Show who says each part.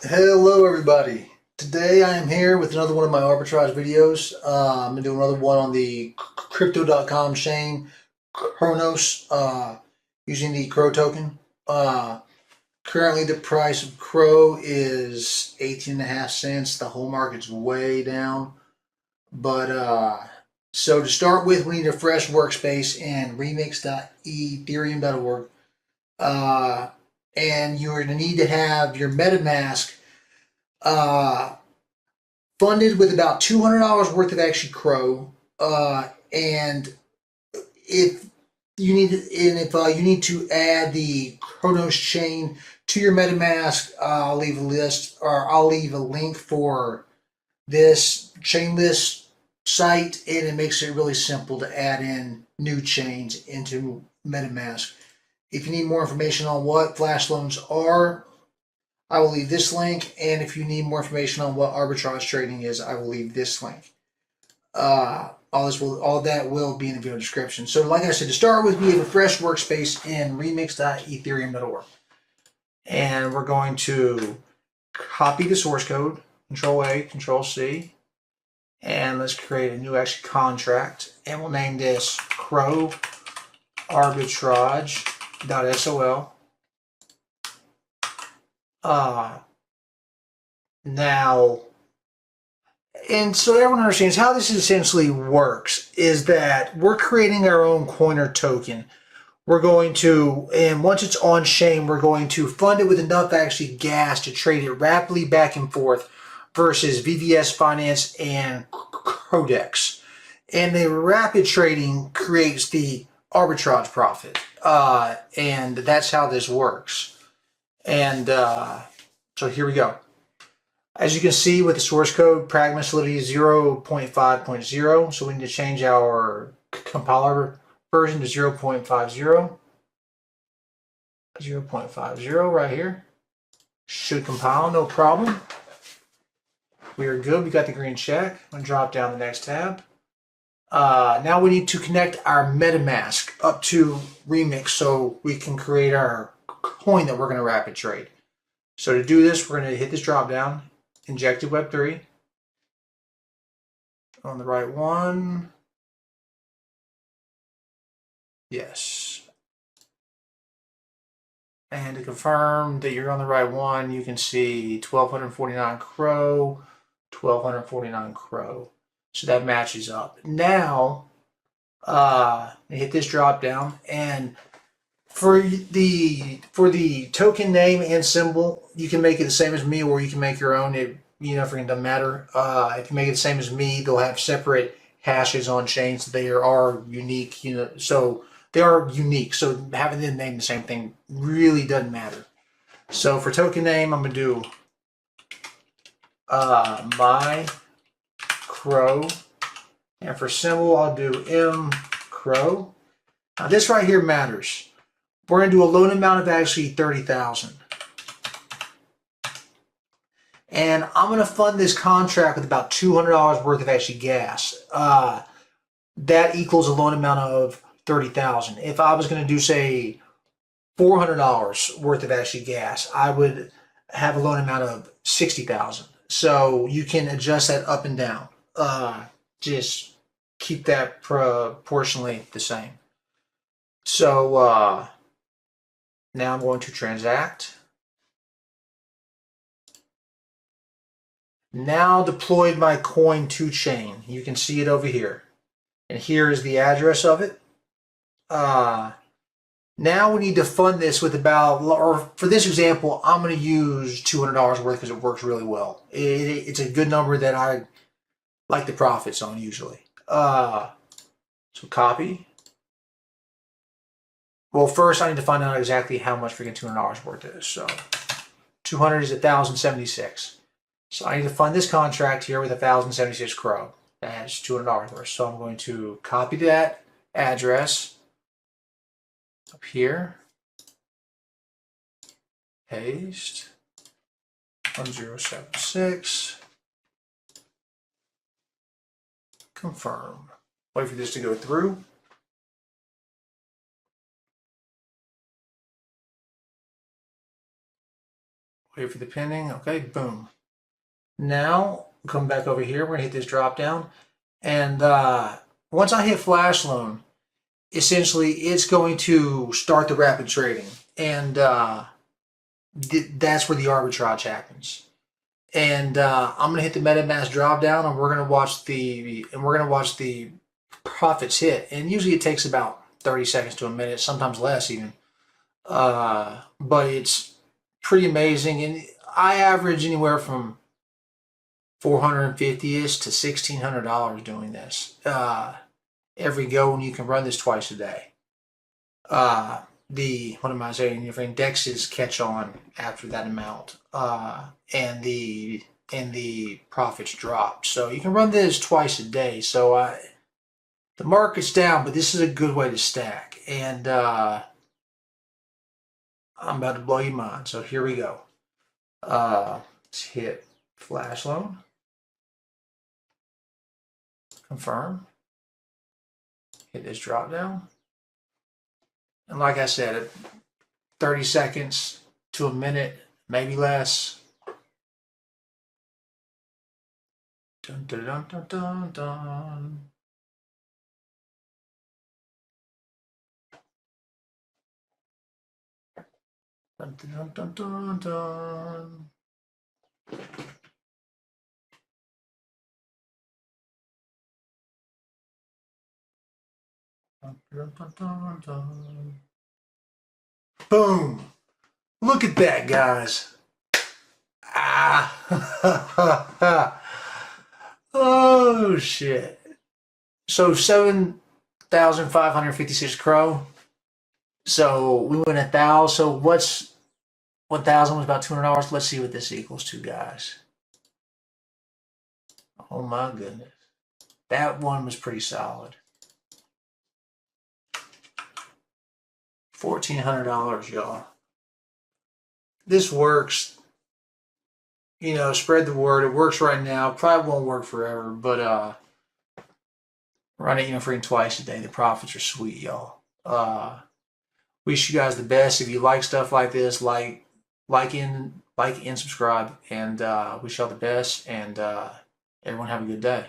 Speaker 1: Hello everybody. Today I am here with another one of my arbitrage videos. I'm going to do another one on the crypto.com chain, Cronos, using the CRO token. Currently the price of CRO is 18.5 cents. The whole market's way down. But so to start with, we need a fresh workspace in remix.ethereum.org. And you're going to need to have your Metamask funded with about $200 worth of actually CRO. And if you need to add the Cronos chain to your MetaMask, I'll leave a list, or I'll leave a link for this chain list site, and it makes it really simple to add in new chains into MetaMask. If you need more information on what Flash Loans are, I will leave this link, and if you need more information on what arbitrage trading is, I will leave this link. All that will be in the video description. So like I said, to start with, we have a fresh workspace in remix.ethereum.org. And we're going to copy the source code, Control A, Control C, and let's create a new actually contract, and we'll name this CRO arbitrage.sol. Now, and so everyone understands how this essentially works is that we're creating our own coin or token. We're going to, and once it's on chain, we're going to fund it with enough actually gas to trade it rapidly back and forth versus VVS Finance and Codex. And the rapid trading creates the arbitrage profit. And that's how this works. And so here we go. As you can see with the source code, Pragma Solidity 0.5.0. So we need to change our compiler version to 0.50. 0.50 right here. Should compile, no problem. We are good. We got the green check. I'm going to drop down the next tab. Now we need to connect our MetaMask up to Remix so we can create our coin that we're going to rapid trade. So to do this, we're going to hit this drop down, injected Web3 on the right one. Yes. And to confirm that you're on the right one, you can see 1249 CRO, 1249 CRO. So that matches up. Now, hit this drop down, and for the token name and symbol, you can make it the same as me, or you can make your own. It doesn't matter. If you make it the same as me, they'll have separate hashes on chains. They are unique. So they are unique. So having them name the same thing really doesn't matter. So for token name, I'm gonna do my CRO, and for symbol, I'll do mCRO. Now this right here matters. We're going to do a loan amount of actually 30,000. And I'm going to fund this contract with about $200 worth of actually gas. That equals a loan amount of 30,000. If I was going to do, say, $400 worth of actually gas, I would have a loan amount of 60,000. So you can adjust that up and down. Just keep that proportionally the same. So now I'm going to transact. Now deployed my coin to chain. You can see it over here. And here is the address of it. Now we need to fund this with about, or for this example, I'm going to use $200 worth because it works really well. It's a good number that I like the profits on usually. So copy. Well, first I need to find out exactly how much freaking $200 worth is. So 200 is 1,076. So I need to fund this contract here with 1,076 CRO. That's $200 worth. So I'm going to copy that address up here. Paste 1076. Confirm. Wait for this to go through. Wait for the pending. Okay, boom. Now come back over here. We're gonna hit this drop down, and once I hit Flash Loan, essentially it's going to start the rapid trading, and that's where the arbitrage happens. And I'm gonna hit the MetaMask drop down, and we're gonna watch the profits hit. And usually it takes about 30 seconds to a minute, sometimes less even. But it's pretty amazing, and I average anywhere from $450-ish to $1,600 doing this every go, and you can run this twice a day. What am I saying? Your indexes catch on after that amount, and the profits drop. So you can run this twice a day. So the market's down, but this is a good way to stack. And I'm about to blow your mind. So here we go. Let's hit Flash Loan. Confirm. Hit this drop down. And like I said, 30 seconds to a minute, maybe less. Dun, dun, dun, dun, dun, dun. Dun, dun, dun, dun, dun. Dun, dun, dun, dun. Boom! Look at that, guys. Oh shit. So 7,556 CRO. So we went 1,000. So what's 1,000 was about $200. Let's see what this equals to, guys. Oh my goodness. That one was pretty solid. $1,400, y'all. This works. You know, spread the word. It works right now. Probably won't work forever, but run it, freaking twice a day. The profits are sweet, y'all. Wish you guys the best. If you like stuff like this, like and subscribe, and wish y'all the best. And everyone have a good day.